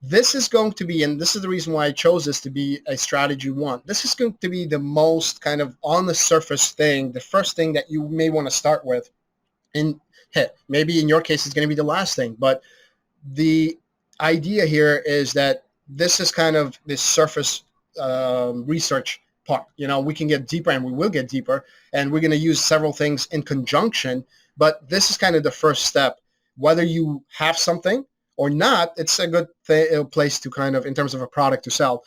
this is going to be, and this is the reason why I chose this to be a strategy one. This is going to be the most kind of on the surface thing, the first thing that you may want to start with. And maybe in your case, it's going to be the last thing. But the idea here is that this is kind of the surface research part. We can get deeper, and we will get deeper, and we're going to use several things in conjunction. But this is kind of the first step. Whether you have something or not, it's a good place to kind of, in terms of a product to sell,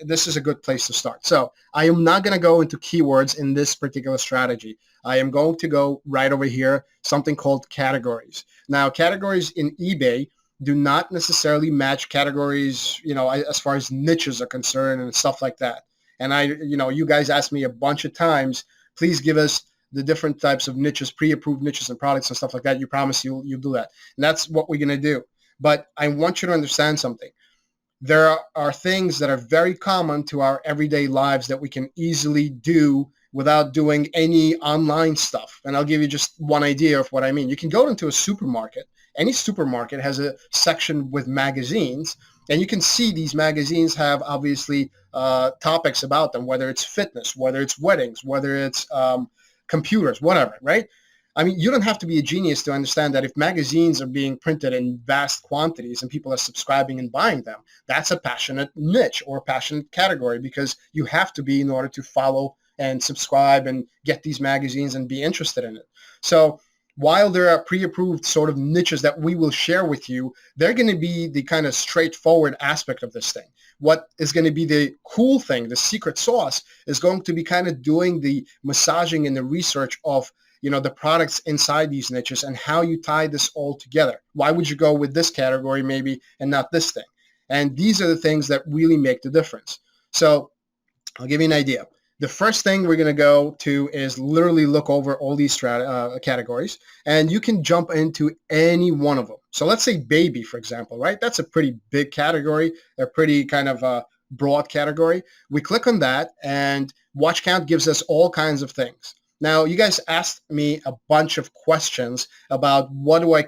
this is a good place to start. So I am not going to go into keywords in this particular strategy. I am going to go right over here, something called categories. Now, categories in eBay do not necessarily match categories, as far as niches are concerned and stuff like that. And you guys asked me a bunch of times, please give us the different types of niches, pre-approved niches and products and stuff like that. You promise you'll do that. And that's what we're going to do. But I want you to understand something. There are things that are very common to our everyday lives that we can easily do without doing any online stuff. And I'll give you just one idea of what I mean. You can go into a supermarket. Any supermarket has a section with magazines, and you can see these magazines have obviously topics about them, whether it's fitness, whether it's weddings, whether it's computers, whatever, right? I mean, you don't have to be a genius to understand that if magazines are being printed in vast quantities and people are subscribing and buying them, that's a passionate niche or a passionate category, because you have to be in order to follow and subscribe and get these magazines and be interested in it. So while there are pre-approved sort of niches that we will share with you, they're going to be the kind of straightforward aspect of this thing. What is going to be the cool thing, the secret sauce, is going to be kind of doing the massaging and the research of the products inside these niches and how you tie this all together. Why would you go with this category maybe and not this thing? And these are the things that really make the difference. So I'll give you an idea. The first thing we're going to go to is literally look over all these categories, and you can jump into any one of them. So let's say baby, for example, right? That's a pretty big category, a pretty kind of broad category. We click on that, and WatchCount gives us all kinds of things. Now, you guys asked me a bunch of questions about what do I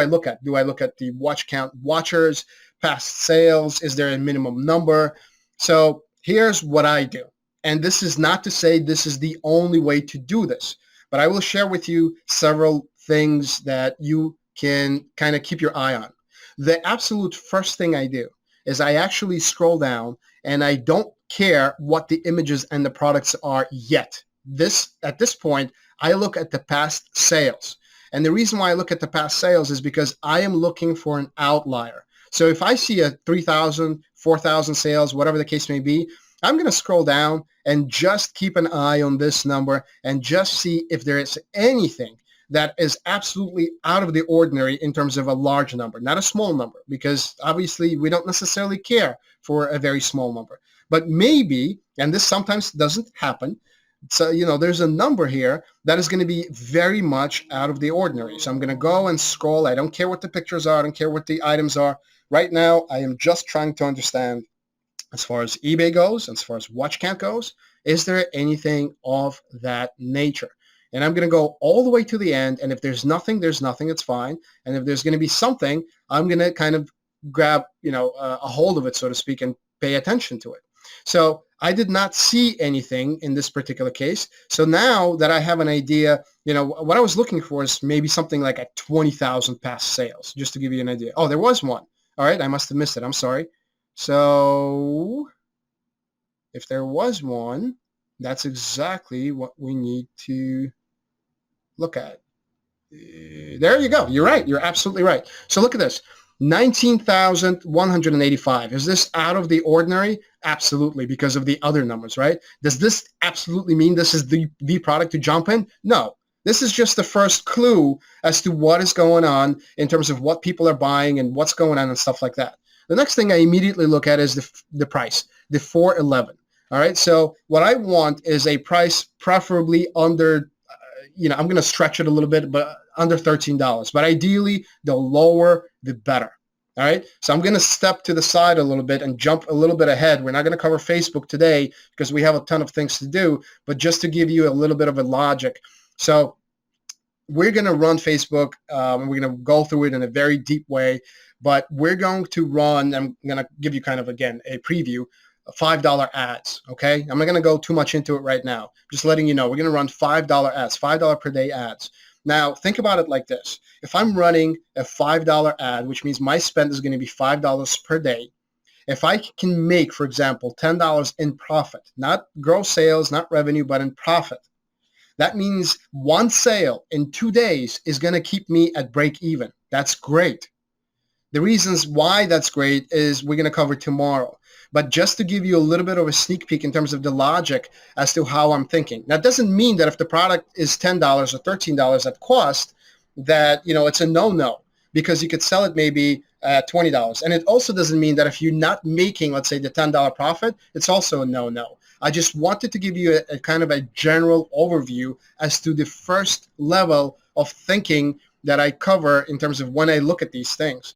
look at? Do I look at the watch count watchers, past sales? Is there a minimum number? So here's what I do. And this is not to say this is the only way to do this, but I will share with you several things that you can kind of keep your eye on. The absolute first thing I do is I actually scroll down, and I don't care what the images and the products are yet. At this point, I look at the past sales. And the reason why I look at the past sales is because I am looking for an outlier. So if I see a 3,000, 4,000 sales, whatever the case may be, I'm going to scroll down and just keep an eye on this number and just see if there is anything that is absolutely out of the ordinary in terms of a large number, not a small number, because obviously we don't necessarily care for a very small number. But maybe, and this sometimes doesn't happen, so, there's a number here that is going to be very much out of the ordinary. So I'm going to go and scroll. I don't care what the pictures are. I don't care what the items are. Right now, I am just trying to understand, as far as eBay goes, as far as watch count goes, is there anything of that nature? And I'm going to go all the way to the end. And if there's nothing, it's fine. And if there's going to be something, I'm going to kind of grab, a hold of it, so to speak, and pay attention to it. So I did not see anything in this particular case. So now that I have an idea, what I was looking for is maybe something like a 20,000 past sales, just to give you an idea. Oh, there was one. All right, I must have missed it. I'm sorry. So if there was one, that's exactly what we need to look at. There you go. You're right. You're absolutely right. So look at this. 19,185. Is this out of the ordinary? Absolutely, because of the other numbers, right? Does this absolutely mean this is the product to jump in? No. This is just the first clue as to what is going on in terms of what people are buying and what's going on and stuff like that. The next thing I immediately look at is the price, the 411. All right, so what I want is a price preferably under, I'm going to stretch it a little bit, but under $13. But ideally, the lower, the better. All right, so I'm going to step to the side a little bit and jump a little bit ahead. We're not going to cover Facebook today because we have a ton of things to do, but just to give you a little bit of a logic. So we're going to run Facebook. We're going to go through it in a very deep way. but we're going to run, I'm going to give you kind of, again, a preview, $5 ads, okay? I'm not going to go too much into it right now. Just letting you know, we're going to run $5 ads, $5 per day ads. Now, think about it like this. If I'm running a $5 ad, which means my spend is going to be $5 per day, if I can make, for example, $10 in profit, not gross sales, not revenue, but in profit, that means one sale in 2 days is going to keep me at break even. That's great. The reasons why that's great is we're going to cover tomorrow. But just to give you a little bit of a sneak peek in terms of the logic as to how I'm thinking. That doesn't mean that if the product is $10 or $13 at cost, that, it's a no-no, because you could sell it maybe at $20. And it also doesn't mean that if you're not making, let's say, the $10 profit, it's also a no-no. I just wanted to give you a kind of a general overview as to the first level of thinking that I cover in terms of when I look at these things.